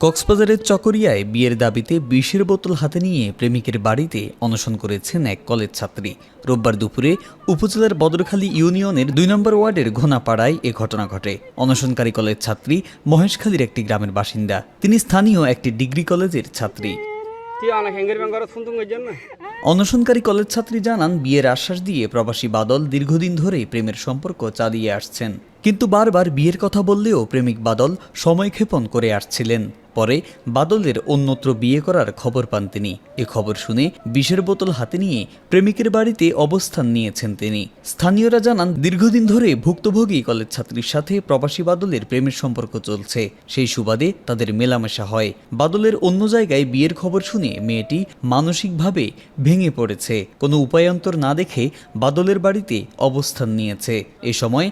কক্সবাজারের চকরিয়ায় বিয়ের দাবিতে বিষের বোতল হাতে নিয়ে প্রেমিকের বাড়িতে অনশন করেছেন এক কলেজ ছাত্রী। রোববার দুপুরে উপজেলার বদরখালী ইউনিয়নের ২ নম্বর ওয়ার্ডের ঘোনাপাড়ায় এ ঘটনা ঘটে। অনশনকারী কলেজ ছাত্রী মহেশখালীর একটি গ্রামের বাসিন্দা। তিনি স্থানীয় একটি ডিগ্রি কলেজের ছাত্রী। অনশনকারী কলেজ ছাত্রী জানান, বিয়ের আশ্বাস দিয়ে প্রবাসী বাদল দীর্ঘদিন ধরেই প্রেমের সম্পর্ক চালিয়ে আসছেন, কিন্তু বারবার বিয়ের কথা বললেও প্রেমিক বাদল সময়ক্ষেপণ করে আসছিলেন। পরে বাদলের অন্যত্র বিয়ে করার খবর পান তিনি। এ খবর শুনে বিষের বোতল হাতে নিয়ে প্রেমিকের বাড়িতে অবস্থান নিয়েছেন তিনি। স্থানীয়রা জানান, দীর্ঘদিন ধরে ভুক্তভোগী কলেজ ছাত্রীর সাথে প্রবাসী বাদলের প্রেমের সম্পর্ক চলছে। সেই সুবাদে তাদের মেলামেশা হয়। বাদলের অন্য জায়গায় বিয়ের খবর শুনে মেয়েটি মানসিকভাবে ভেঙে পড়েছে। কোনো উপায়ান্তর না দেখে বাদলের বাড়িতে অবস্থান নিয়েছে। এ সময়